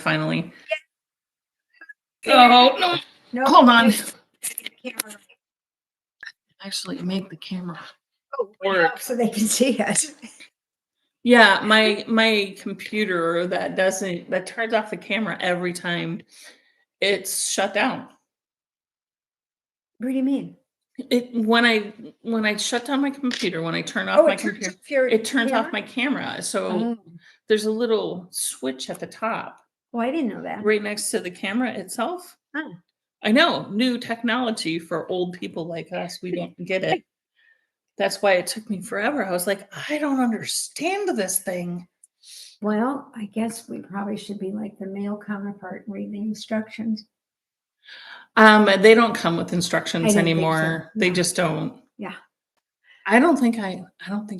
finally. Oh, no. Hold on. Actually, make the camera work so they can see us. Yeah, my computer that turns off the camera every time it's shut down. What do you mean? When I shut down my computer, when I turn off my computer, it turns off my camera. So there's a little switch at the top. Oh, I didn't know that. Right next to the camera itself. Oh. I know, new technology for old people like us. We don't get it. That's why it took me forever. I was like, I don't understand this thing. Well, I guess we probably should be like the male counterpart and read the instructions. They don't come with instructions anymore. So. They just don't. Yeah. I don't think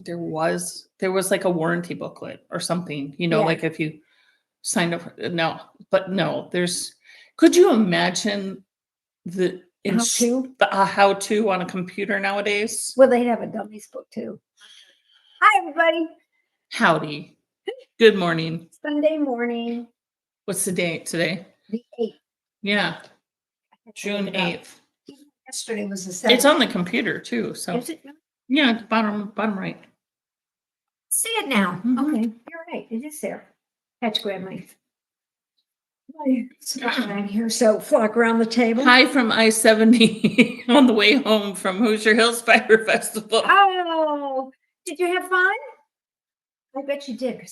there was like a warranty booklet or something, like if you signed up. No, could you imagine the how-to on a computer nowadays? Well, they'd have a dummies book too. Hi, everybody. Howdy. Good morning. Sunday morning. What's the date today? The 8th. Yeah. June 8th. Yesterday was the 7th. It's on the computer too. So is it? Yeah, bottom right. See it now. Mm-hmm. Okay, you're right. It is there. Had to grab my right here. So flock around the table. Hi from I-70 on the way home from Hoosier Hill Spider Festival. Oh, did you have fun? I bet you did.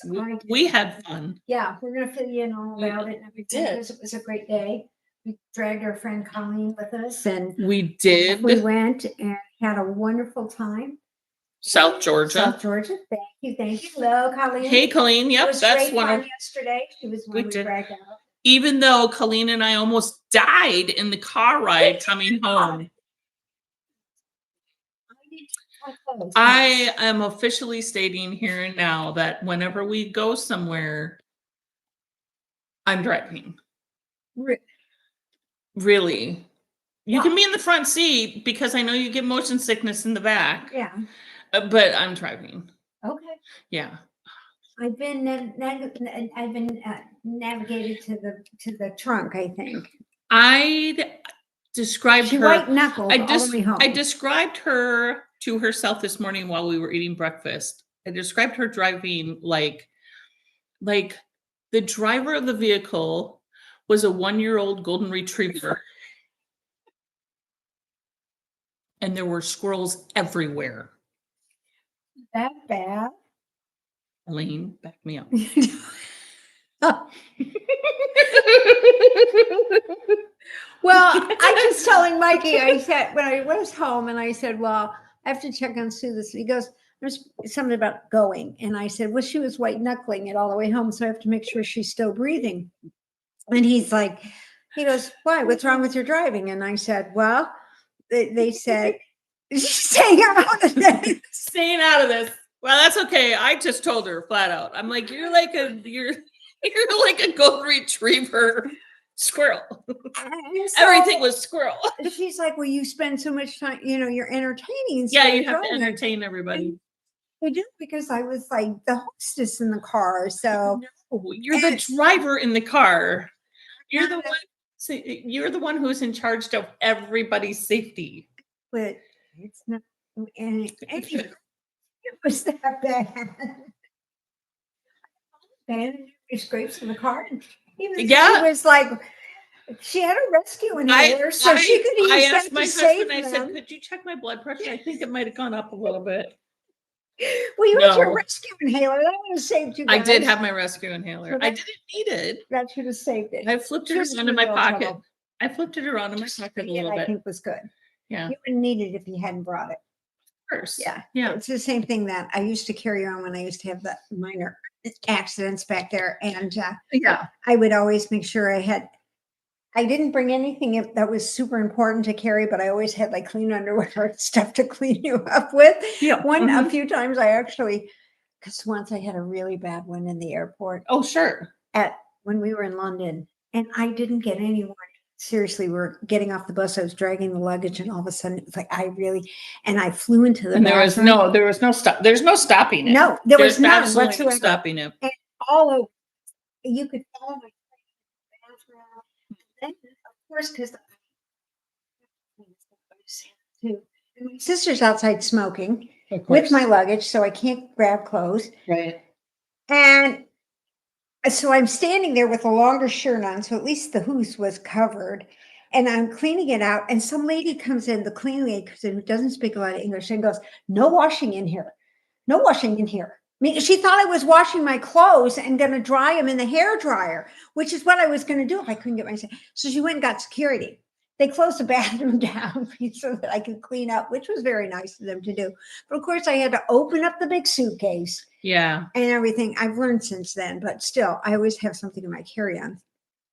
We had fun. Yeah, we're going to fill you in all about it and everything because it was a great day. We dragged our friend Colleen with us, and we did. We went and had a wonderful time. South Georgia. Thank you. Hello, Colleen. Hey, Colleen. Yep, that's one. Yesterday, she was one we dragged out. Even though Colleen and I almost died in the car ride coming home. I am officially stating here and now that whenever we go somewhere, I'm driving. Really. You can be in the front seat because I know you get motion sickness in the back. Yeah. But I'm driving. Okay. Yeah. I've been navigated to the trunk, I think. I described her. White knuckled all the way home. I described her to herself this morning while we were eating breakfast. I described her driving like the driver of the vehicle was a 1-year-old golden retriever. And there were squirrels everywhere. That bad? Elaine, back me up. Well, I was telling Mikey, I said, when I was home, and I said, well, I have to check on Sue this. He goes, there's something about going. And I said, well, she was white knuckling it all the way home, so I have to make sure she's still breathing. And he goes, why? What's wrong with your driving? And I said, well, they said, staying out of this. Staying out of this. Well, that's okay. I just told her flat out. I'm like, you're like a golden retriever squirrel. So, everything was squirrel. She's like, well, you spend so much time, you're entertaining. Yeah, you have to entertain everybody. I do, because I was like the hostess in the car. So no, you're the driver in the car. You're the one. You're the one who's in charge of everybody's safety. But it's not. And it was that bad. And scrapes in the car. He was like, she had a rescue inhaler, so she could use that to save them. I said, could you check my blood pressure? I think it might have gone up a little bit. Well, you had your rescue inhaler. That would have saved you guys. I did have my rescue inhaler. So I didn't need it. That should have saved it. I flipped it around in my pocket. I flipped it around in my pocket a little bit. I think was good. Yeah. You wouldn't need it if you hadn't brought it. Of course. Yeah. Yeah. It's the same thing that I used to carry on when I used to have the minor accidents back there. And I would always make sure I didn't bring anything that was super important to carry, but I always had like clean underwear and stuff to clean you up with. Yeah. A few times because once I had a really bad one in the airport. Oh, sure. When we were in London, and I didn't get anyone. Seriously, we were getting off the bus. I was dragging the luggage, and all of a sudden, it was like I flew into the. And there was no stop. There's no stopping it. No, there was none whatsoever stopping it. And all over, you could follow my And of course, because my sister's outside smoking with my luggage, so I can't grab clothes. Right. And so I'm standing there with a longer shirt on, so at least the hoose was covered. And I'm cleaning it out, and some lady comes in, the cleaning lady comes in, who doesn't speak a lot of English, and goes, "No washing in here. No washing in here." I mean, she thought I was washing my clothes and going to dry them in the hair dryer, which is what I was going to do if I couldn't get my. So she went and got security. They closed the bathroom down so that I could clean up, which was very nice of them to do. But of course, I had to open up the big suitcase. Yeah. And everything. I've learned since then, but still, I always have something in my carry-on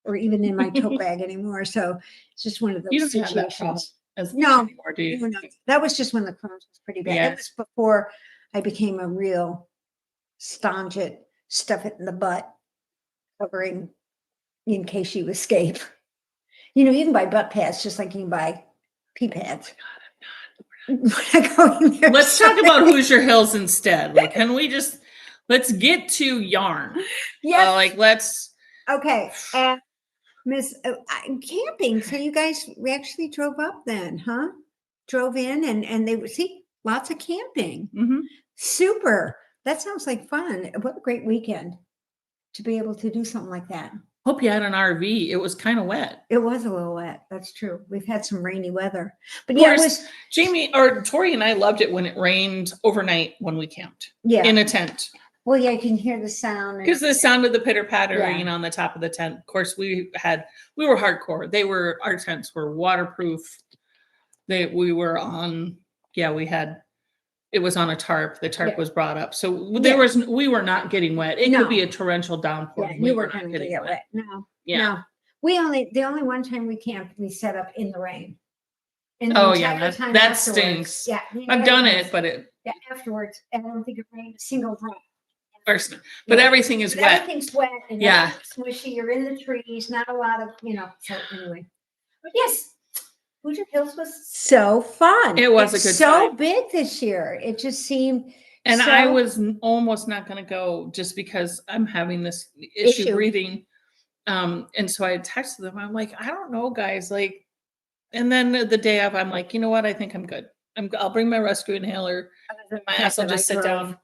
or even in my tote bag anymore. So it's just one of those You don't have that problem situations. as much No, anymore, do you? no, that was just when the Crohn's was pretty bad. It was before I became a real staunch at stuff it in the butt, covering in case you escape. You know, you can buy butt pads just like you can buy pee pads. Let's talk about Hoosier Hills instead. Like, can we just let's get to yarn? Yes. Like, let's. Okay. Miss camping. So you guys we actually drove up then, huh? Drove in and they would see lots of camping. Mm-hmm. Super. That sounds like fun. What a great weekend to be able to do something like that. Hope you had an RV. It was kind of wet. It was a little wet. That's true. We've had some rainy weather, but yeah, it was. Jamie or Tori and I loved it when it rained overnight when we camped. Yeah, in a tent. Well, yeah, you can hear the sound because the sound of the pitter pattering on the top of the tent. Of course, we were hardcore. Our tents were waterproof. We were on. Yeah, it was on a tarp. The tarp was brought up. So we were not getting wet. It could be a torrential downpour. Yeah, we weren't going to get wet. No. Yeah. No. The only one time we camped, we set up in the rain. That stinks. Yeah. I've done it, but afterwards, and I don't think it rained a single drop. But everything is wet. Everything's wet and smushy. You're in the trees, not a lot of, so anyway. But yes. Hoosier Hills was so fun. It was a good time. So big this year. It just seemed. And I was almost not going to go just because I'm having this issue breathing. And so I texted them. I'm like, I don't know, guys. Like, and then the day of, I'm like, you know what? I think I'm good. I'll bring my rescue inhaler. My ass will just sit down.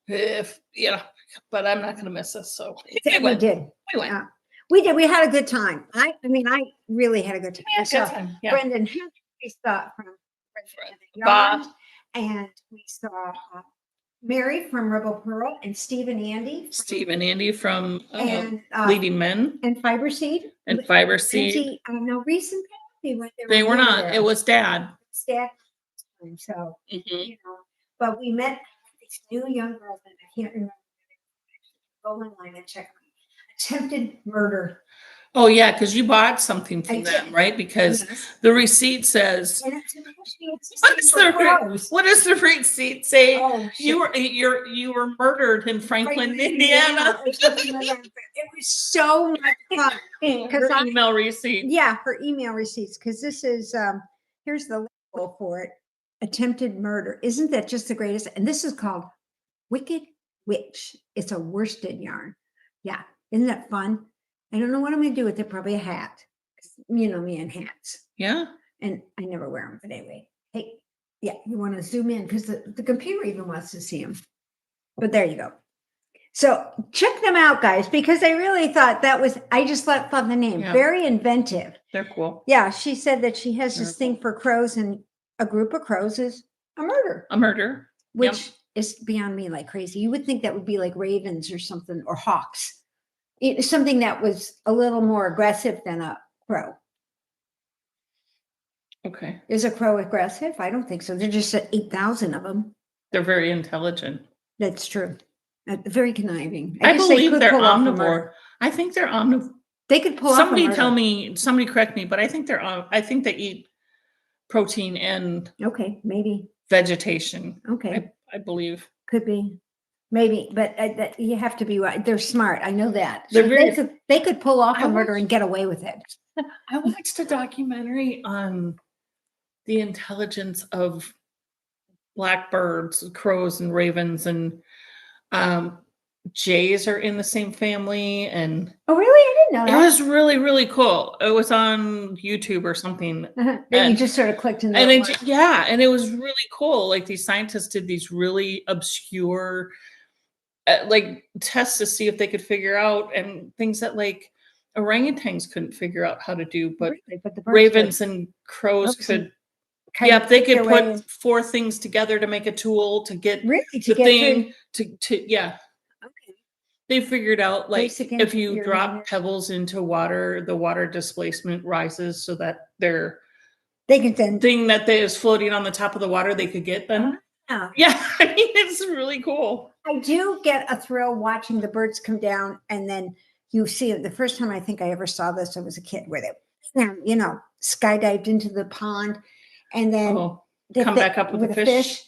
But I'm not going to miss this. So we did. We went. We did. We had a good time. I really had a good time. We had a good time. Yeah. Brendan, we saw from Bob, and we saw Mary from Rebel Pearl, and Steve and Andy from Leading Men and Fiber Seed. No, recent they were not. There. It was Dad. So but we met these new young girls, and I can't remember. Go online and check them. Attempted murder. Oh yeah, because you bought something from them, right? Because the receipt says. What does the receipt say? Oh, you were murdered in Franklin, Indiana. It was so much fun. Her email receipt. Yeah, her email receipts. Because this is here's the label for it: attempted murder. Isn't that just the greatest? And this is called Wicked Witch. It's a worsted yarn. Yeah. Isn't that fun? I don't know what I'm going to do with it. Probably a hat. You know me and hats. Yeah. And I never wear them. But anyway, hey, yeah, you want to zoom in because the computer even wants to see them. But there you go. So check them out, guys, because I really thought I just love the name. Yeah. Very inventive. They're cool. Yeah. She said that she has this thing for crows, and a group of crows is a murder. A murder. Which is beyond me like crazy. You would think that would be like ravens or something, or hawks. It's something that was a little more aggressive than a crow. Okay. Is a crow aggressive? I don't think so. There's just 8,000 of them. They're very intelligent. That's true. Very conniving. I believe they're omnivore. I think they're omnivore. They could pull somebody correct me, but I think they eat protein and maybe vegetation. Okay. I believe. Could be. Maybe, but you have to be right. They're smart. I know that. So they could pull off a murder and get away with it. I watched a documentary on the intelligence of blackbirds, crows, and ravens, and jays are in the same family, and Oh, really? I didn't it know that. was really, really cool. It was on YouTube or something. That you And just sort of clicked in and there. and it was really cool. Like these scientists did these really obscure like tests to see if they could figure out, and things that like orangutans couldn't figure out how to do, but Really, but the birds ravens and crows could. Yeah, they could put 4 things together to make a tool to get really the thing to yeah. Okay. They figured out like Basic if you engineering. drop pebbles into water, the water displacement rises so that their They can then. thing that they is floating on the top of the water they could get then. Yeah, I mean it's really cool. I do get a thrill watching the birds come down, and then you see it. The first time I think I ever saw this, I was a kid, where they, skydived into the pond, and then they come back up with a fish.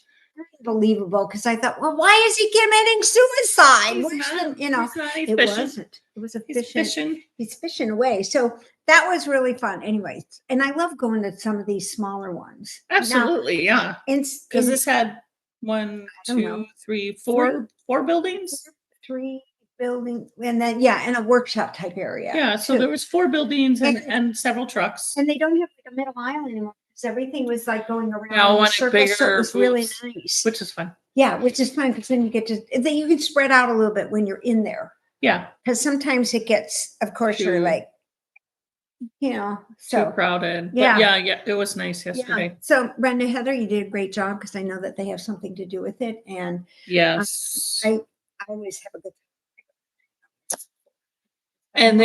Unbelievable, because I thought, well, why is he committing suicide? It wasn't. It was a fishing. He's fishing away. So that was really fun. Anyway, and I love going to some of these smaller ones. Absolutely, yeah. Because this had 1, 2, 3, 4 buildings. 3 buildings, and then and a workshop type area. Yeah, so there was 4 buildings and several trucks. And they don't have like a middle aisle anymore, because everything was like going around now in a circle, bigger, so it was really nice. Which is fun. Yeah, which is fun, because then you can spread out a little bit when you're in there. Yeah. Because sometimes it gets, of course, you're like, so too crowded. Yeah. But yeah, it was nice yesterday. Yeah. So Brenda, Heather, you did a great job, because I know that they have something to do with it. And yes, I always have a good time. And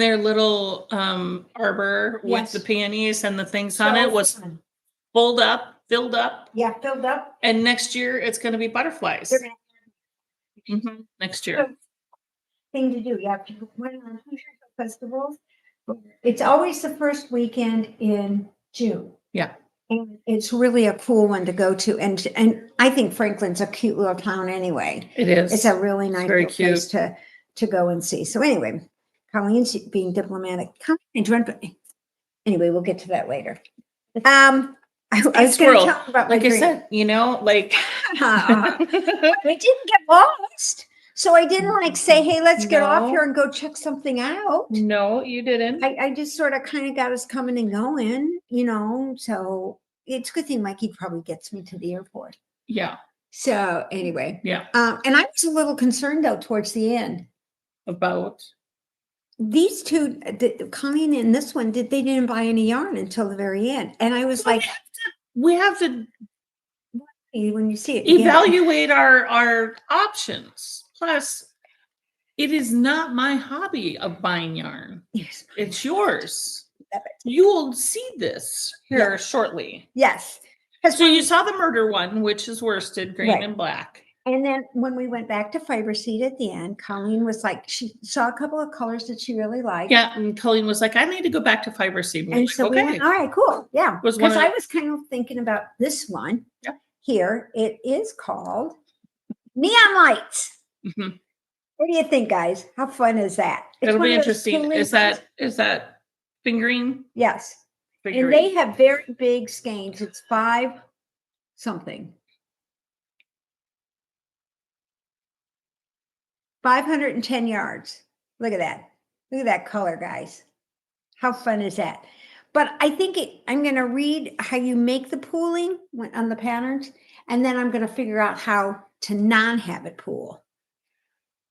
their little arbor with the peonies and the things on it was filled up. Yeah, filled up. And next year it's going to be butterflies. Next year. Thing to do. You have to went on Hoosier festivals. It's always the first weekend in June. Yeah. And it's really a cool one to go to. And I think Franklin's a cute little town anyway. It is. It's a really nice place to go and see. So anyway, Colleen's being diplomatic. Anyway, we'll get to that later. I was going to talk about like I said, like I didn't get lost. So I didn't say, hey, let's get off here and go check something out. No, you didn't. I just sort of kind of got us coming and going, so it's a good thing Mikey probably gets me to the airport. Yeah. So anyway. Yeah. And I was a little concerned though towards the end. About? These two, Colleen and this one, they didn't buy any yarn until the very end. And I was like, we have to when you see it, evaluate our options. Plus, it is not my hobby of buying yarn. Yes, it's yours. You will see this here shortly. Yes. So you saw the murder one, which is worsted green and black. And then when we went back to Fiber Seed at the end, Colleen was like, she saw a couple of colors that she really liked. Yeah, and Colleen was like, I need to go back to Fiber Seed. And so we went, all right, cool. Yeah. Because I was kind of thinking about this one here. It is called Neon Lights. What do you think, guys? How fun is that? It'll be interesting. Is that fingering? Yes. Fingering. And they have very big skeins. It's 5 something. 510 yards. Look at that. Look at that color, guys. How fun is that? But I think I'm going to read how you make the pooling on the patterns, and then I'm going to figure out how to have it pool.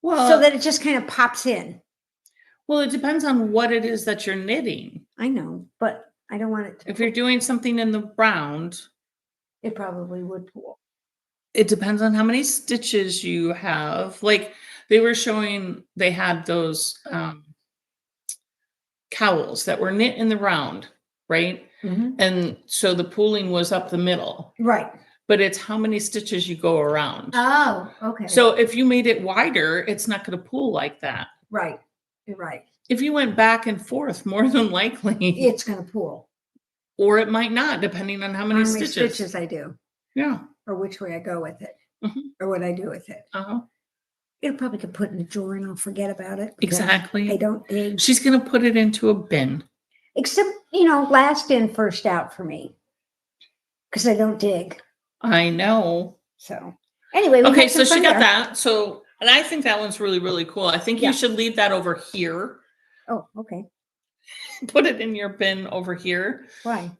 Well, so that it just kind of pops in. Well, it depends on what it is that you're knitting. I know, but I don't want it to. If you're doing something in the round, it probably would pool. It depends on how many stitches you have. Like they were showing, they had those cowls that were knit in the round, right? And so the pooling was up the middle. Right. But it's how many stitches you go around. Oh, okay. So if you made it wider, it's not going to pool like that. Right. You're right. If you went back and forth, more than likely, it's going to pool. Or it might not, depending on how many stitches I do. Yeah. Or which way I go with it. Or what I do with it. It'll probably get put in a drawer and I'll forget about it. Exactly. I don't dig. She's going to put it into a bin. Except, last in, first out for me. Because I don't dig. I know. So anyway. Okay, so she got that. So And I think that one's really, really cool. I think Yeah. you should leave that over here. Oh, okay. Put it in your bin over here. Why?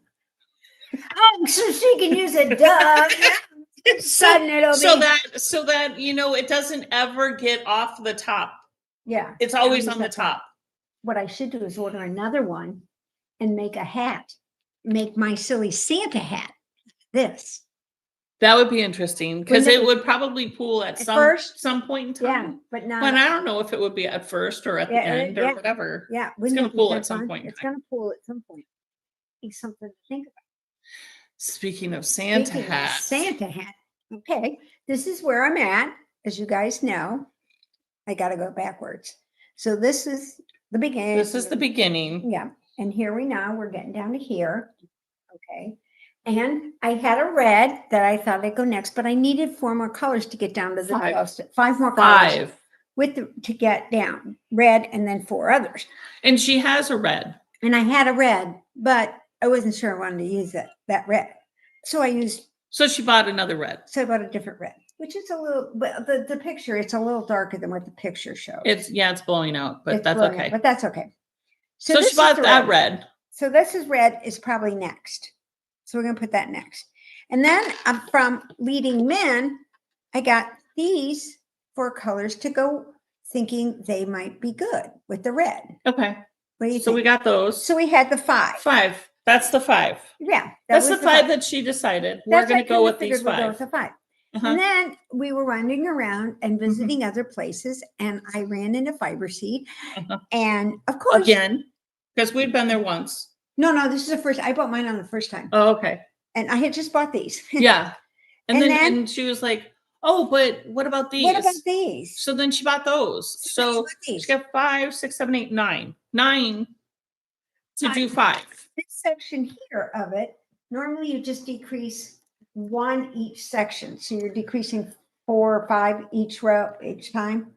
Oh, so she can use a dog. Sudden it'll so be. that it doesn't ever get off the top. Yeah. It's always on the top. What I should do is order another one and make a hat. Make my silly Santa hat. This. That would be interesting because it would probably pool at some point in time. Yeah, but not. But I don't know if it would be at first or at the end or whatever. Yeah, it's going to pool at some point. It's going to pool at some point. It's something to think about. Speaking of Santa hats. Okay, this is where I'm at. As you guys know, I got to go backwards. So this is the beginning. This is the beginning. Yeah, and here we're getting down to here. Okay. And I had a red that I thought I'd go next, but I needed 4 more colors to get down to the 5 more colors to get down. Red and then 4 others. And she has a red. And I had a red, but I wasn't sure I wanted to use that red. So she bought another red. So I bought a different red, which is a little, but the picture, it's a little darker than what the picture shows. It's blowing out, but that's okay. But that's okay. So she bought that red. So this is red is probably next. So we're going to put that next. And then from Leading Men, I got these 4 colors to go thinking they might be good with the red. Okay. What do you think? So we got those. So we had the 5. 5. That's the 5. Yeah. That's the 5 that she decided. We're going to go with these 5. We'll go with the 5. And then we were wandering around and visiting other places. And I ran into Fiber Seed. And of course. Again, because we'd been there once. No, this is the first. I bought mine on the first time. Oh, okay. And I had just bought these. Yeah. And then she was like, oh, but what about these? What about these? So then she bought those. So she got 5, 6, 7, 8, 9. 9 to do 5. This section here of it, normally you just decrease 1 each section. So you're decreasing 4 or 5 each row each time.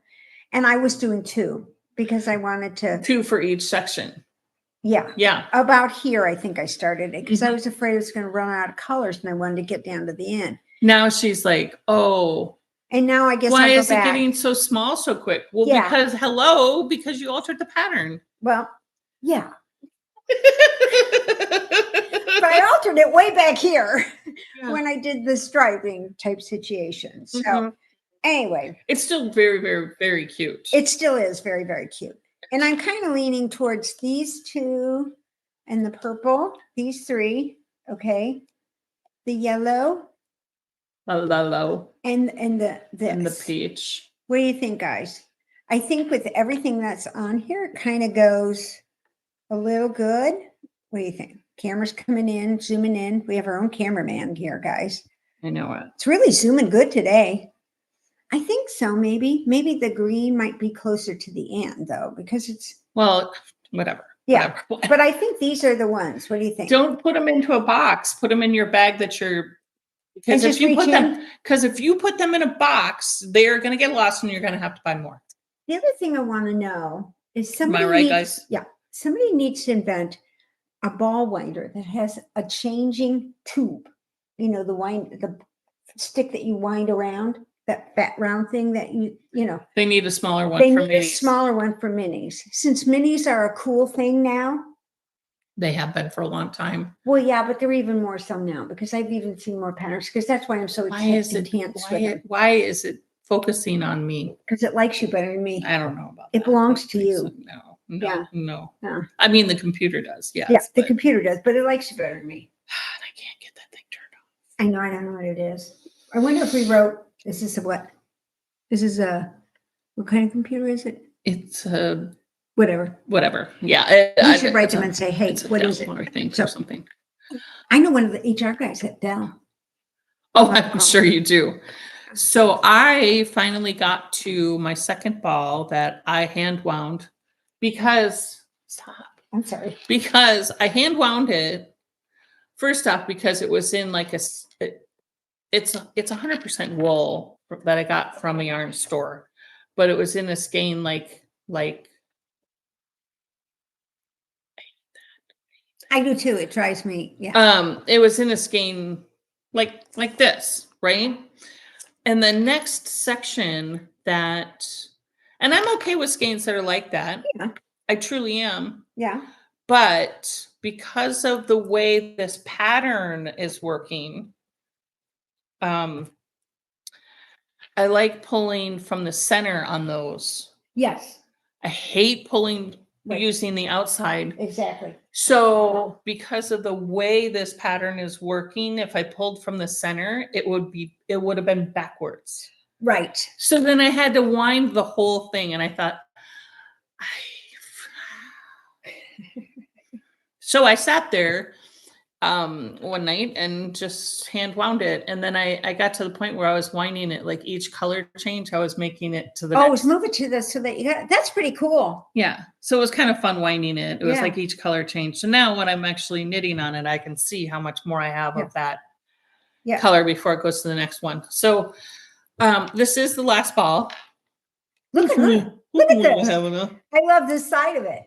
And I was doing 2 because I wanted to. 2 for each section. Yeah. Yeah. About here, I think I started it because I was afraid it was going to run out of colors and I wanted to get down to the end. Now she's like, oh. And now I guess why is it getting so small so quick? Well, because you altered the pattern. Well, yeah. But I altered it way back here when I did the striping type situation. So anyway. It's still very, very, very cute. It still is very, very cute. And I'm kind of leaning towards these 2 and the purple, these 3, okay? The yellow. And the peach. What do you think, guys? I think with everything that's on here, it kind of goes a little good. What do you think? Camera's coming in, zooming in. We have our own cameraman here, guys. I know it. It's really zooming good today. I think so. Maybe the green might be closer to the end though, because it's whatever. Yeah, whatever. But I think these are the ones. What do you think? Don't put them into a box. Put them in your bag because if you put them in a box, they're going to get lost and you're going to have to buy more. The other thing I want to know is somebody. Am I right, guys? Yeah, somebody needs to invent a ball winder that has a changing tube. You know, the stick that you wind around. That fat round thing that you know. They need a smaller one for minis. They need a smaller one for minis. Since minis are a cool thing now. They have been for a long time. Well, yeah, but they're even more so now because I've even seen more patterns because that's why I'm so intense with it. Why is it focusing on me? Because it likes you better than me. I don't know about it. It belongs to you. No. I mean, the computer does. Yes, yeah, the computer does, but it likes you better than me. I can't get that thing turned off. I know. I don't know what it is. I wonder if we wrote. This is what kind of computer is it? It's a whatever. Yeah. You should write them and say, hey, what is it? Or something. I know one of the HR guys at Dell. Oh, I'm sure you do. So I finally got to my second ball that I hand wound because I'm sorry. Because I hand wound it first off because it was in like it's 100% wool that I got from a yarn store, but it was in a skein like I do too. It drives me. Yeah. It was in a skein like this, right? And the next section that, and I'm okay with skeins that are like that. Yeah. I truly am. Yeah. But because of the way this pattern is working, I like pulling from the center on those. Yes. I hate pulling Right. using the outside. Exactly. So because of the way this pattern is working, if I pulled from the center, it would have been backwards. Right. So then I had to wind the whole thing, and I thought, so I sat there one night and just hand wound it, and then I got to the point where I was winding it, like each color change I was making it to the next. Move it to this so that you got, that's pretty cool. Yeah, so it was kind of fun winding it. It was like each color change. So now when I'm actually knitting on it, I can see how much more I have of that color before it goes to the next one. So this is the last ball. Look at her. Look at this. I love this side of it.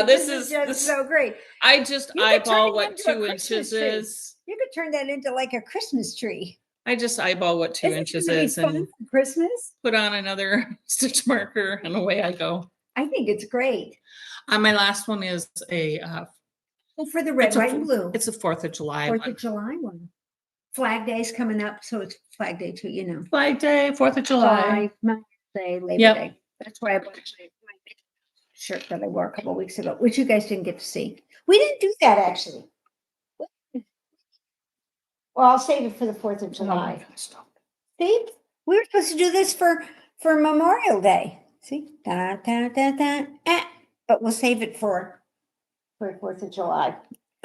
This is so great. I just eyeball what 2 inches is. You could turn that into like a Christmas tree. I just eyeball what 2 inches is and for Christmas. Put on another stitch marker and away I go. I think it's great. My last one is a for the red, white, and blue. It's a 4th of July. 4th of July one. Flag Day's coming up, so it's Flag Day too, you know. Flag Day, 4th of July. Day, Labor Day. That's why I bought my shirt that I wore a couple of weeks ago, which you guys didn't get to see. We didn't do that actually. Well, I'll save it for the 4th of July. See, we were supposed to do this for Memorial Day. See, but we'll save it for 4th of July.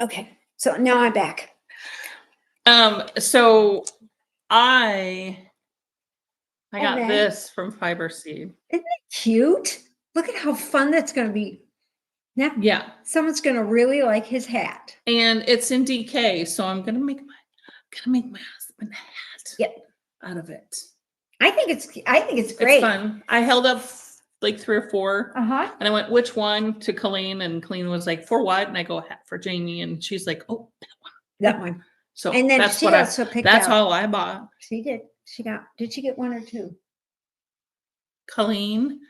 Okay, so now I'm back. So I got this from Fiber Seed. Isn't it cute? Look at how fun that's going to be. Now, yeah, someone's going to really like his hat. And it's in DK, so I'm going to make my husband a hat out of it. I think it's great. It's fun. I held up like 3 or 4, and I went, which one to Colleen, and Colleen was like, for what? And I go, hat for Jamie, and she's like, oh, that one. So and then that's she also picked that's out. all I bought. She did. Did she get 1 or 2? Colleen,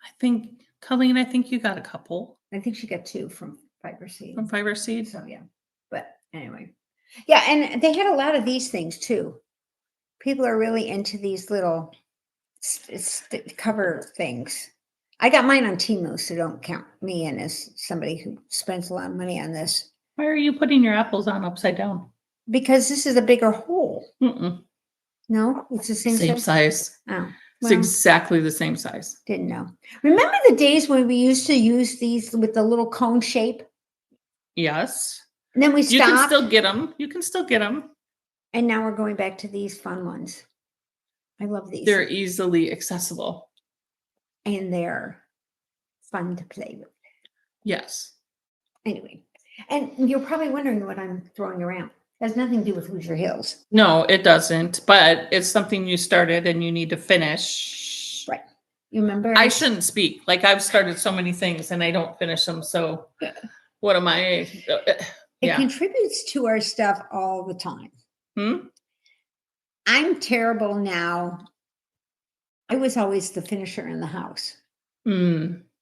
I think you got a couple. I think she got 2 from Fiber Seed. From Fiber Seed? So yeah. But anyway. Yeah, and they had a lot of these things too. People are really into these little cover things. I got mine on Temu, so don't count me in as somebody who spends a lot of money on this. Why are you putting your apples on upside down? Because this is a bigger hole. Mm-mm. No, it's the same size. Oh, well, it's exactly the same size. Didn't know. Remember the days when we used to use these with the little cone shape? Yes. And then we stopped. You can still get them. And now we're going back to these fun ones. I love these. They're easily accessible. And they're fun to play with. Yes. Anyway, and you're probably wondering what I'm throwing around. It has nothing to do with Hoosier Hills. No, it doesn't. But it's something you started and you need to finish. Right. You remember? I shouldn't speak. Like I've started so many things and I don't finish them. So what am I? It contributes to our stuff all the time. I'm terrible now. I was always the finisher in the house.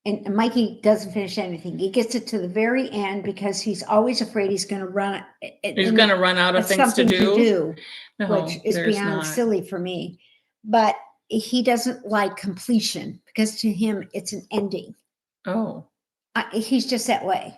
And Mikey doesn't finish anything. He gets it to the very end because he's always afraid he's going to run. He's going to run out of things to do. No, which is beyond silly for me. But he doesn't like completion because to him it's an ending. Oh. He's just that way.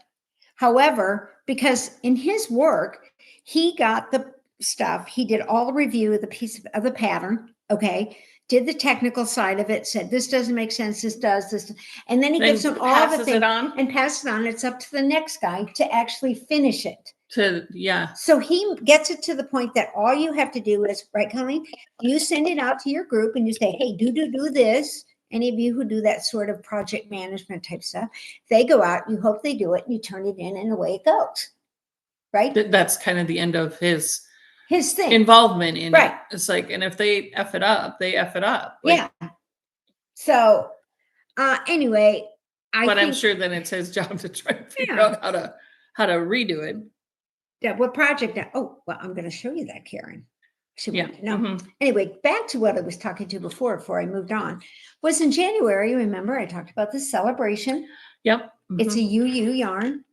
However, because in his work, he got the stuff. He did all the review of the piece of the pattern. Okay. Did the technical side of it, said, this doesn't make sense. This does this. And then he gives them all the things and passes it on. It's up to the next guy to actually finish it. So he gets it to the point that all you have to do is, right, Colleen, you send it out to your group and you say, hey, do this. Any of you who do that sort of project management type stuff, they go out, you hope they do it, and you turn it in and away it goes. Right? That's kind of the end of his thing. Involvement in it. It's like, and if they F it up, they F it up. Like, so anyway, I'm sure then it's his job to try to figure out how to redo it. Yeah, what project? Oh, well, I'm going to show you that, Karen. She Yeah. wanted to know. Mhm. Anyway, back to what I was talking to before I moved on, was in January. Remember, I talked about this celebration. Yep. It's a Mhm. UU yarn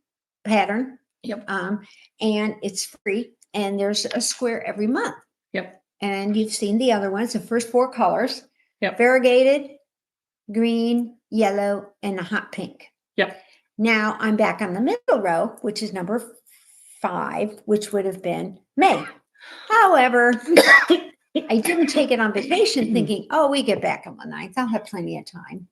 pattern, Yep. and it's free. And there's a square every month. Yep. And you've seen the other ones, the first 4 colors: Yep. variegated, green, yellow, and a hot pink. Yep. Now I'm back on the middle row, which is number 5, which would have been May. However, I didn't take it on vacation thinking, oh, we get back on the 9th. I'll have plenty of time.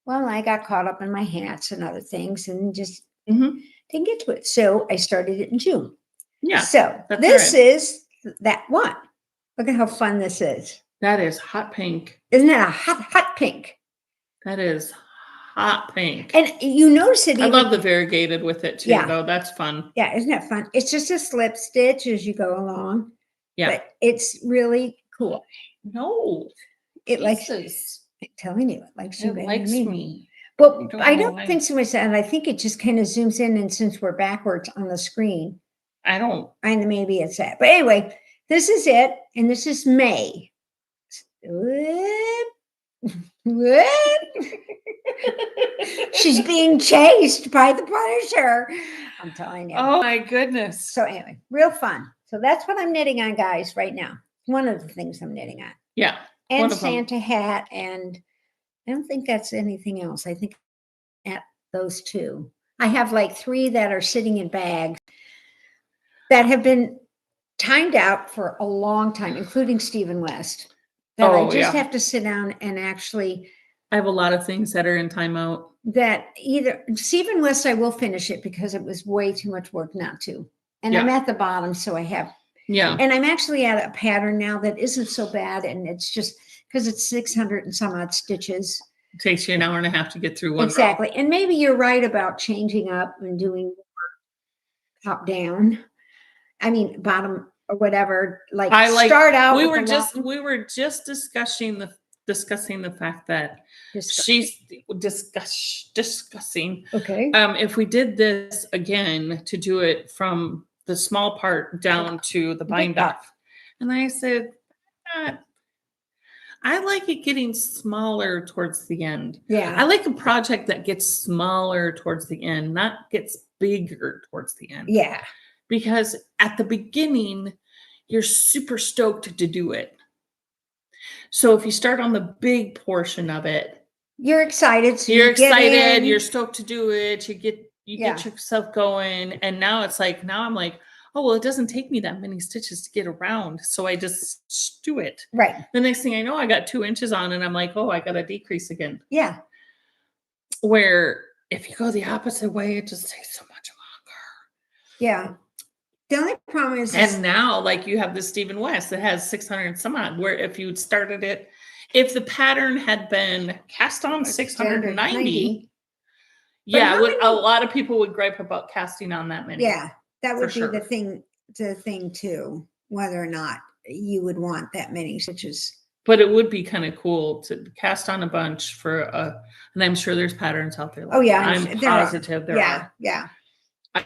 Well, I got caught up in my hats and other things and just Mhm. didn't get to it. So I started it in June. Yeah. So that's this all right. is that one. Look at how fun this is. That is hot pink. Isn't that a hot pink? That is hot pink. And you notice it I even, love the variegated with it too, Yeah. though. That's fun. yeah, isn't that fun? It's just a slip stitch as you go along. Yeah. But it's really cool. No. It likes, Jesus. I'm telling you, it likes you It better likes than me. me. But don't I know don't why. think so much that. And I think it just kind of zooms in. And since we're backwards on the screen, I don't. and maybe it's that. But anyway, this is it. And this is May. Whoop, whoop. She's being chased by the Punisher. I'm telling you. Oh my goodness. So anyway, real fun. So that's what I'm knitting on, guys, right now. One of the things I'm knitting on. Yeah. And one of them. Santa hat. And I don't think that's anything else. I think at those 2. I have like 3 that are sitting in bags that have been timed out for a long time, including Stephen West. That I Oh, just yeah. have to sit down and actually, I have a lot of things that are in timeout. that either Stephen West, I will finish it because it was way too much work not to. And I'm Yeah. at the bottom, so I have, Yeah. and I'm actually at a pattern now that isn't so bad. And it's just because it's 600 and some odd stitches. It takes you an hour and a half to get through one row. Exactly. And maybe you're right about changing up and doing top down. I mean, bottom or whatever. Like I like. start out. We with were the just. long- We were just discussing the fact that Discuss- she's discussing. Okay. If we did this again, to do it from the small part down to the bind off, and I said, I like it getting smaller towards the end. Yeah. I like a project that gets smaller towards the end, not gets bigger towards the end. Yeah. Because at the beginning, you're super stoked to do it. So if you start on the big portion of it, You're excited. So you're you get excited, in. you're stoked to do it, you get yourself going. And now it's like, now I'm like, oh, well, it doesn't take me that many stitches to get around. So I just do it. Right. The next thing I know, I got 2 inches on and I'm like, oh, I got to decrease again. Yeah. Where if you go the opposite way, it just takes so much longer. Yeah. The only problem is, and now, like, you have this Stephen West that has 600 and some odd, where if you'd started it, if the pattern had been cast on 690, yeah, a lot of people would gripe about casting on that many. Yeah, that would be sure. the thing too, whether or not you would want that many stitches. But it would be kind of cool to cast on a bunch for and I'm sure there's patterns out there. Like oh yeah, I'm positive there are. Yeah.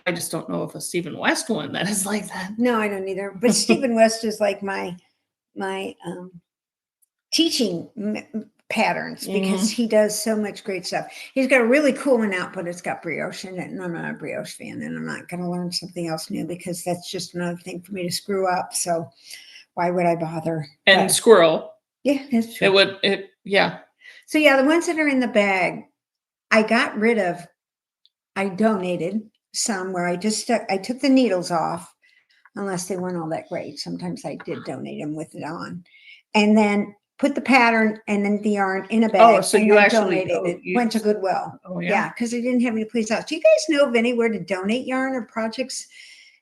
I just don't know if a Stephen West one that is like that. No, I don't either. But Stephen West is like my teaching patterns because he does so much great stuff. He's got a really cool one out, but it's got brioche in it, and I'm not a brioche fan, and I'm not going to learn something else new because that's just another thing for me to screw up. So why would I bother? And squirrel. Yeah, that's true. Yeah. So yeah, the ones that are in the bag, I got rid of. I donated some where I took the needles off, unless they weren't all that great. Sometimes I did donate them with it on, and then put the pattern and then the yarn in a bag. Oh, so you actually donated it. Went to Goodwill. Oh yeah, because I didn't have any place else. Do you guys know of anywhere to donate yarn or projects?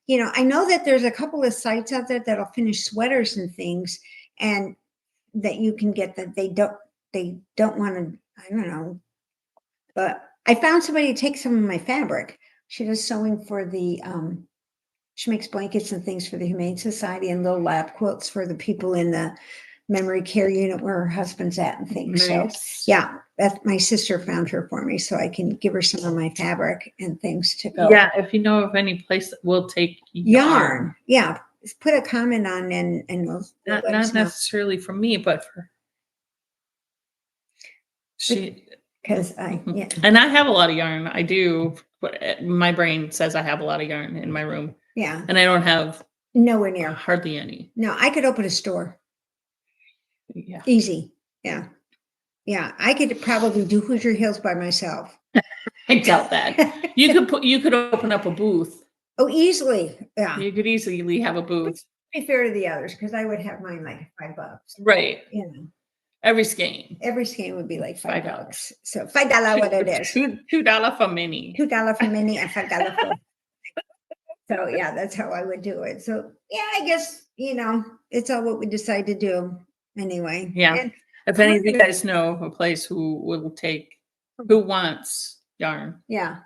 You know, I know that there's a couple of sites out there that'll finish sweaters and things, and that you can get that they don't want to. I don't know, but I found somebody to take some of my fabric. She does sewing for the. She makes blankets and things for the Humane Society and little lap quilts for the people in the memory care unit where her husband's at and things. Nice. So yeah, my sister found her for me, so I can give her some of my fabric and things to go. Yeah, if you know of any place that will take yarn. Yeah, put a comment on and we'll Not let us know. necessarily for me, but for she. Because And I have a lot of yarn. I do. But my brain says I have a lot of yarn in my room. Yeah. And I don't have nowhere near. hardly any. No, I could open a store. Yeah. Easy. Yeah. Yeah. I could probably do Hoosier Hills by myself. I doubt that. You could open up a booth. Oh, easily. Yeah. You could easily have a booth. Be fair to the others, because I would have mine like $5. Right. You know. Every skein. Every skein would be like $5. So $5 what it is. $2 for mini. $2 for mini and $5 for. So yeah, that's how I would do it. So yeah, I guess, it's all what we decide to do anyway. Yeah. And if any of you guys know a place who wants yarn, yeah,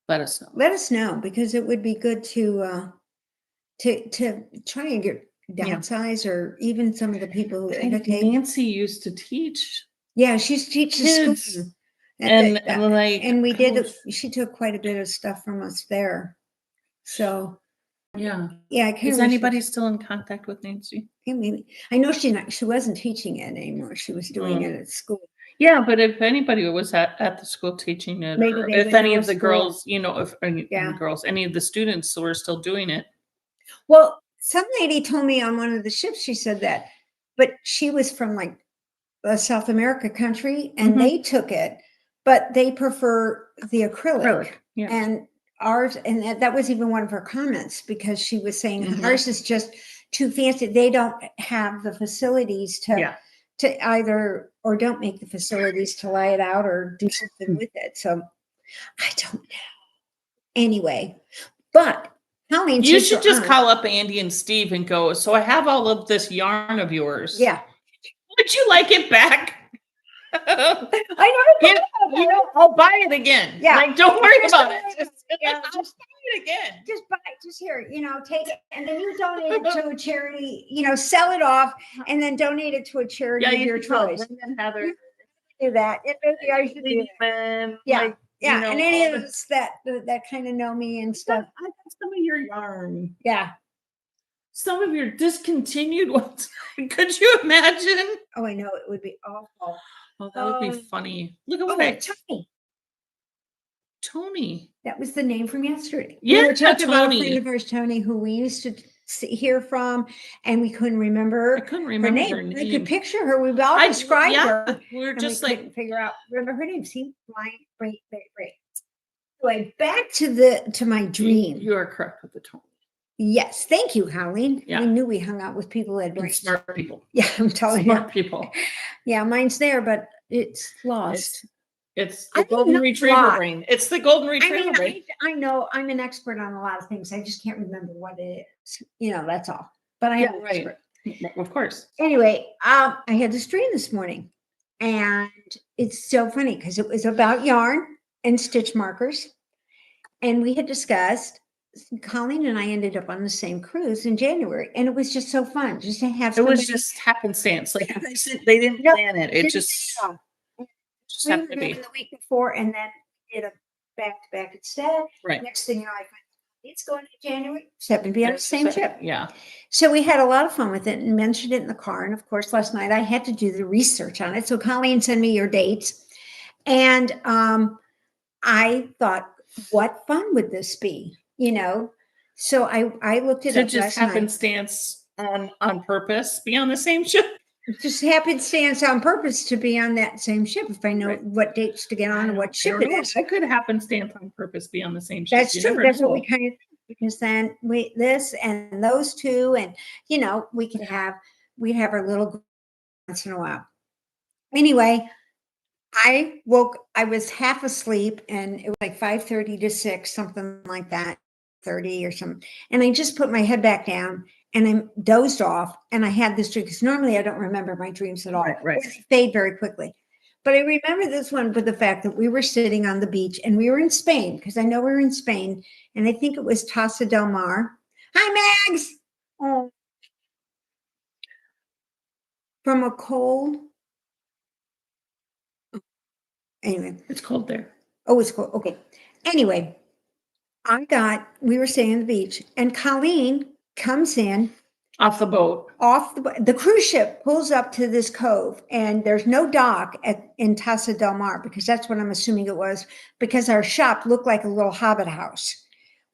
let us know. Let us know, because it would be good to try and get downsize, or even some of the people who educate. Nancy used to teach. Yeah, she teaches kids. school. And we did. She took quite a bit of stuff from us there. So yeah. Is anybody still in contact with Nancy? I know she wasn't teaching it anymore. She was doing it at school. Yeah, but if anybody was at the school teaching it, maybe or if any of the girls, if any of the students were still doing it. Well, some lady told me on one of the ships, she said that, but she was from like a South America country, and they took it, but they prefer the acrylic. Yeah. And ours, and that was even one of her comments, because she was saying ours is just too fancy. They don't have the facilities to either, or don't make the facilities to lay it out or do something with it. So I don't know. Anyway, but Colleen, you should just call up Andy and Steve and go, so I have all of this yarn of yours. Yeah. Would you like it back? I know. I'll buy it again. Yeah. Like, don't worry about it. Just buy it again. Just buy it. Just here, take it, and then you donate it to a charity. Sell it off, and then donate it to a charity of your choice. Heather, do that. Maybe I should do that. Yeah. Yeah, and any of us that kind of know me and stuff. I got some of your yarn. Yeah. Some of your discontinued ones. Could you imagine? Oh, I know, it would be awful. Oh, that would be funny. Look at what Tony. That was the name from yesterday. Yeah, we were talking Tony. about a friend of ours, Tony, who we used to hear from, and we couldn't remember. I couldn't remember her name. I could picture her. We've all described her. We were just like figure out. Remember her name? See, right. Anyway, back to my dream. You are correct with the Tony. Yes, thank you, Colleen. Yeah. We knew we hung out with people that were smart people. Yeah, I'm telling you. Smart people. Yeah, mine's there, but it's lost. It's the golden retriever brain. It's the golden retriever brain. I know I'm an expert on a lot of things. I just can't remember what it is. That's all. But I am an expert. Of course. Anyway, I had this dream this morning, and it's so funny because it was about yarn and stitch markers. And we had discussed, Colleen and I ended up on the same cruise in January, and it was just so fun just to have. It was just happenstance. Like they didn't plan it. It just happened to be the week before, and then did a back-to-back instead. Right. Next thing you know, I find it's going to January. Just happened to be on the same ship. Yeah. So we had a lot of fun with it and mentioned it in the car. And of course, last night I had to do the research on it. So Colleen sent me your dates, and I thought, what fun would this be? So I looked it up. Just happenstance on purpose, be on the same ship. Just happenstance on purpose to be on that same ship. If I know what dates to get on and what ship it is, I could happenstance on purpose be on the same ship. That's true. That's what we kind of, because then this and those two, and we'd have our little once in a while. Anyway, I was half asleep, and it was like 5:30 to 6, something like that, 30 or something. And I just put my head back down, and I dozed off, and I had this dream, because normally I don't remember my dreams at all. Right. They fade very quickly. But I remember this one with the fact that we were sitting on the beach, and we were in Spain, because I know we were in Spain, and I think it was Taza del Mar. Hi, Mags! Oh. From a cold. Anyway. It's cold there. Oh, it's cold. Okay. Anyway, we were staying on the beach, and Colleen comes in Off the boat. off the cruise ship pulls up to this cove, and there's no dock in Taza del Mar, because that's what I'm assuming it was, because our shop looked like a little hobbit house.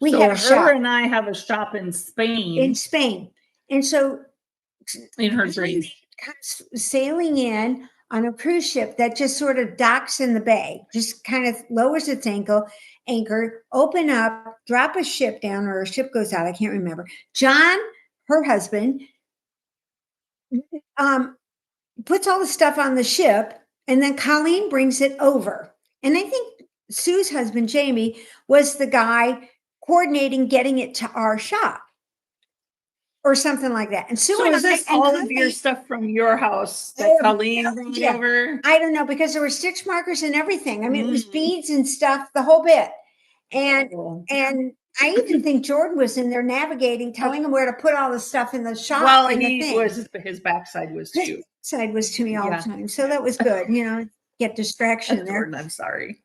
We So had a shop and I have a shop in Spain. And so in her dream comes sailing in on a cruise ship that just sort of docks in the bay, just kind of lowers its anchor, open up, drop a ship down, or a ship goes out. I can't remember. John, her husband, puts all the stuff on the ship, and then Colleen brings it over. And I think Sue's husband, Jamie, was the guy coordinating getting it to our shop or something like that. And Sue, so is this all of your stuff from your house that Colleen brought over? I don't know, because there were stitch markers and everything. I mean, it was beads and stuff, the whole bit. And I even think Jordan was in there navigating, telling him where to put all the stuff in the shop. Well, and his backside was to you. Side was to me all the time. So that was good, get distraction there. Jordan, I'm sorry.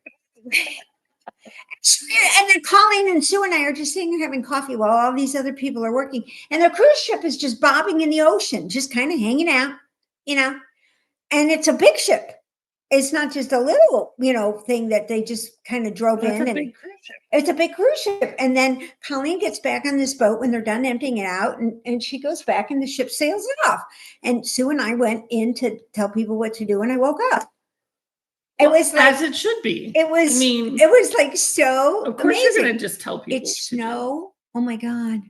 And then Colleen and Sue and I are just sitting here having coffee while all these other people are working. And the cruise ship is just bobbing in the ocean, just kind of hanging out, and it's a big ship. It's not just a little, thing that they just kind of drove in. It's a big cruise ship. And then Colleen gets back on this boat when they're done emptying it out, and she goes back and the ship sails off. And Sue and I went in to tell people what to do, and I woke up. It was like, as it should be. It was. It was like so. Of course, amazing. you're going to just tell people. It's snow. Oh my God!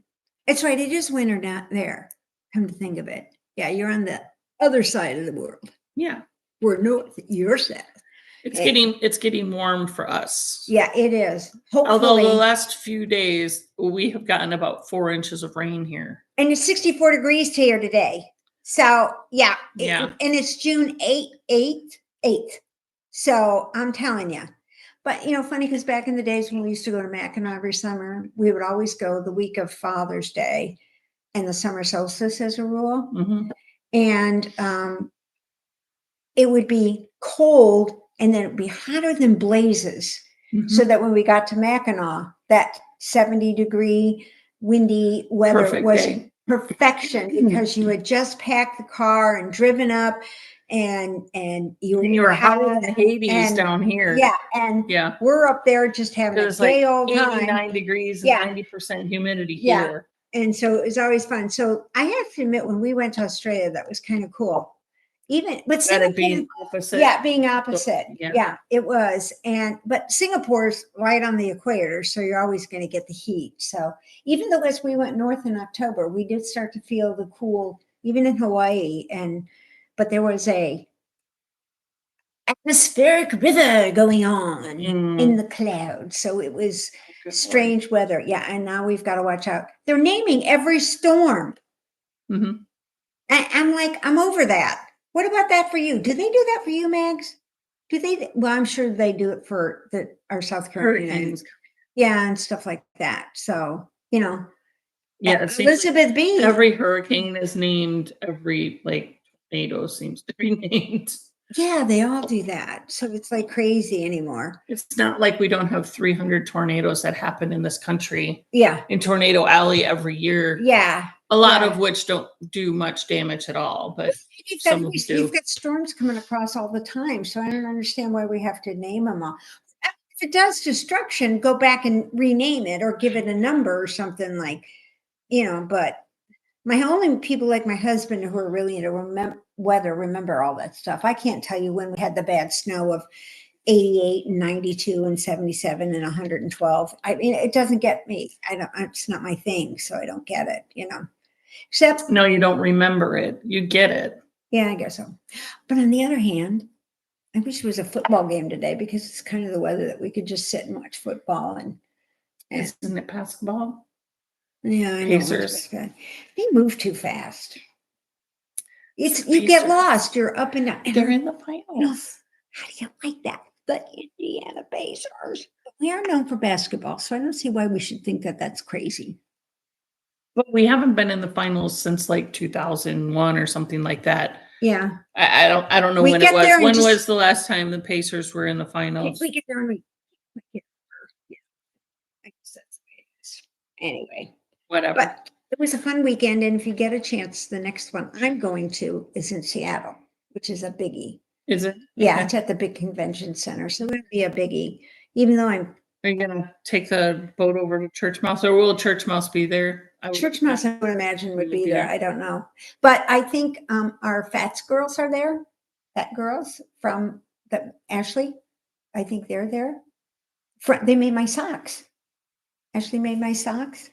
It's right. It is winter down there. Come to think of it, yeah, you're on the other side of the world. Yeah, we're north. You're south. It's getting warm for us. Yeah, it is. Hopefully. Although the last few days we have gotten about 4 inches of rain here, and it's 64 degrees here today. So yeah. And it's June 8th. So I'm telling you, but funny, because back in the days when we used to go to Mackinac every summer, we would always go the week of Father's Day and the summer solstice as a rule. Mm-hmm. And it would be cold, and then it'd be hotter than blazes. Mm-hmm. So that when we got to Mackinac, that 70-degree windy weather was perfection, because you had just packed the car and driven up. And you were hot in the Hades down here. Yeah. And we're up there just having a day old time. 89 degrees and 90% humidity here. And so it was always fun. So I have to admit, when we went to Australia, that was kind of cool. But being opposite. Yeah, being opposite. Yeah, it was. But Singapore's right on the equator, so you're always going to get the heat. So even though as we went north in October, we did start to feel the cool, even in Hawaii. But there was a atmospheric river going on in the clouds. So it was strange weather. Yeah. And now we've got to watch out. They're naming every storm. Mm-hmm. I'm like, I'm over that. What about that for you? Do they do that for you, Mags? Do they? Well, I'm sure they do it for our South Carolina. Yeah. And stuff like that. So, Yeah. Elizabeth B. Every hurricane is named. Every tornado seems to be named. Yeah, they all do that. So it's like crazy anymore. It's not like we don't have 300 tornadoes that happen in this country. Yeah. In Tornado Alley every year. Yeah. A lot of which don't do much damage at all, but some do. You've got storms coming across all the time, so I don't understand why we have to name them all. If it does destruction, go back and rename it or give it a number or something but my only people like my husband who are really into weather remember all that stuff. I can't tell you when we had the bad snow of 88 and 92 and 77 and 112. I mean, it doesn't get me. It's not my thing, so I don't get it, Except no, you don't remember it. You get it. Yeah, I guess so. But on the other hand, I wish it was a football game today, because it's kind of the weather that we could just sit and watch football. And isn't it basketball? Yeah, I know. Pacers. They move too fast. You get lost. You're up and down. They're in the finals. How do you like that? The Indiana Pacers. We are known for basketball, so I don't see why we should think that that's crazy. But we haven't been in the finals since 2001 or something like that. Yeah. I don't know when it was. When was the last time the Pacers were in the finals? We get there and I guess that's the way it is. Anyway. Whatever. But It was a fun weekend, and if you get a chance, the next one I'm going to is in Seattle, which is a biggie. Is it? Yeah, Okay. it's at the big convention center, so it'll be a biggie. Even though I'm Are you gonna take the boat over to Church Mouse, or will Church Mouse be there? Church Mouse, I would imagine would would be be there. there. I don't know, but I think our Fats girls are there. Fat girls from Ashley, I think they're there. They made my socks. Ashley made my socks.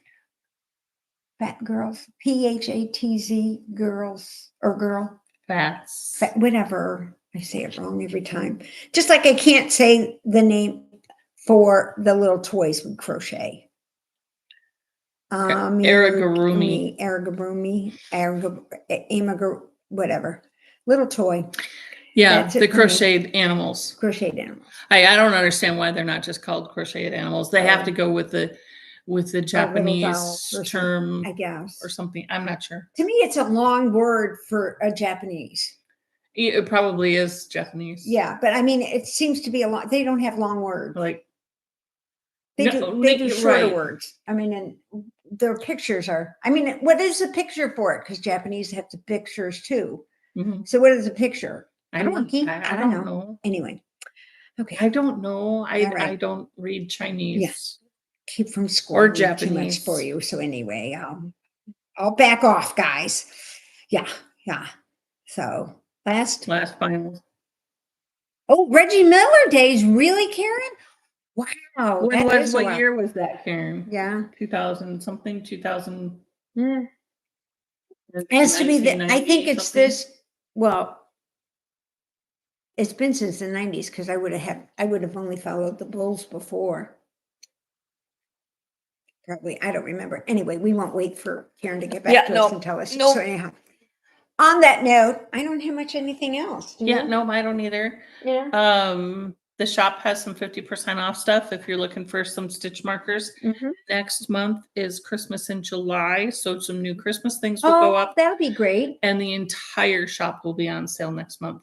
Fat girls, PHATZ girls or girl. Fats. Whatever. I say it wrong every time. Just like I can't say the name for the little toys we crochet. Aragurumi. Whatever. Little toy. Yeah, the crocheted animals. Crocheted animals. I don't understand why they're not just called crocheted animals. They have to go with the Japanese term, I guess, or something. I'm not sure. To me, it's a long word for a Japanese. It probably is Japanese. Yeah, but I mean, it seems to be a lot. They don't have long words. Like they do shorter words. I mean, and their pictures are. I mean, what is the picture for it? Because Japanese have the pictures too. Mm-hmm. So what is the picture? I don't know. Anyway, okay. I don't know. I don't read Chinese. Yes. Keep from school or Japanese. Too much for you. So anyway, I'll back off, guys. Yeah. So last final. Oh, Reggie Miller Days, really, Karen? Wow. What year was that, Karen? Yeah. 2000 something, 2000. It has to be I think it's something? This. Well, it's been since the 90s because I would have only followed the Bulls before. Probably, I don't remember. Anyway, we won't wait for Karen to get back to us and tell us. So anyhow, on that note, I don't have anything else. No, I don't either. Yeah. The shop has some 50% off stuff if you're looking for some stitch markers. Mm-hmm. Next month is Christmas in July, so some new Christmas things will go up. That'll be great. And the entire shop will be on sale next month.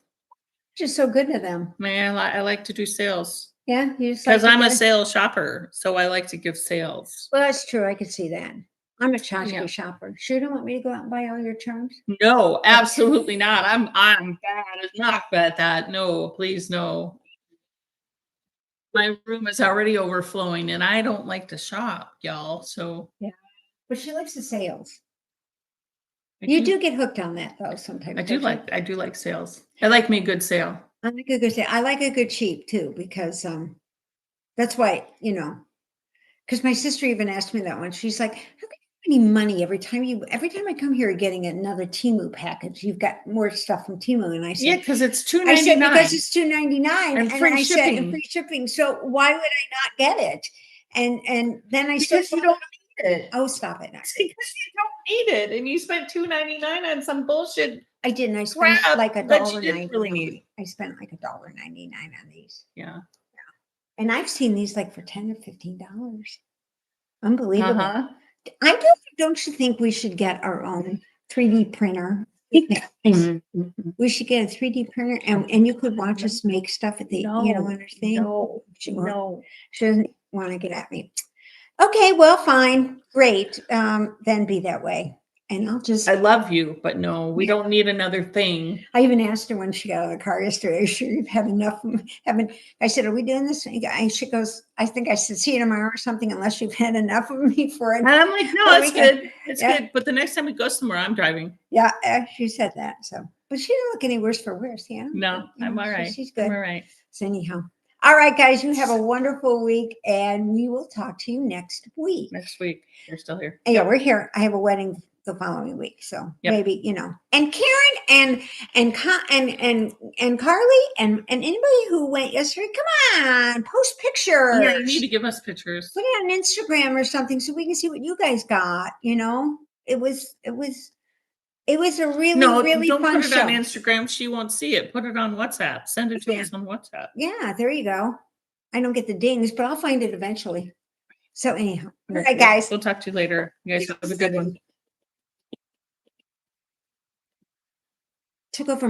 Just so good to them. Man, I like to do sales. Yeah, because I'm a sales shopper, so I like to give sales. Well, that's true. I could see that. I'm a tchotchke shopper. Sure, you don't want me to go out and buy all your charms? No, absolutely not. I'm bad enough at that. No, please, no. My room is already overflowing, and I don't like to shop, y'all. So yeah, but she likes the sales. You do get hooked on that, though. Sometimes I do like sales. I like me a good sale. I like a good sale. I like a good cheap too, because that's why, because my sister even asked me that one. She's like, "How can you have any money every time I come here getting another Temu package? You've got more stuff from Temu." And I said, "Yeah, because it's $2.99." I said, "Because it's $2.99 and free shipping. And free shipping. So why would I not get it?" And then I said, "You don't need it." Oh, stop it! Because you don't need it, and you spent $2.99 on some bullshit. I didn't. I spent like $1.99. Really I spent like $1.99 on these. Yeah. And I've seen these like for $10 or $15. Unbelievable. Uh-huh. Don't you think we should get our own 3D printer? Mm-hmm. We should get a 3D printer, and you could watch us make stuff at the thing. No, she doesn't want to get at me. Okay, well, fine, great. Then be that way. And I love you, but no, we don't need another thing. I even asked her when she got out of the car yesterday, sure you've had enough. I said, "Are we doing this?" And she goes, "I think I should see you tomorrow or something, unless you've had enough of me for it." And I'm like, "No, it's good. It's good. But the next time we go somewhere, I'm driving." Yeah, she said that. So, but she didn't look any worse for wear. Yeah. No, I'm all right. She's good. I'm all right. So anyhow. All right, guys, you have a wonderful week, and we will talk to you next week. Next week. You're still here. Yeah, we're here. I have a wedding the following week, so maybe and Karen and Carly and anybody who went yesterday, come on, post pictures. Yeah, you need to give us pictures. Put it on Instagram or something so we can see what you guys got. It was a really really don't fun put it show. On Instagram. She won't see it. Put it on WhatsApp. Send it to us on WhatsApp. Yeah, there you go. I don't get the dings, but I'll find it eventually. So anyhow, all right, guys. We'll talk to you later. You guys have a good one. Took over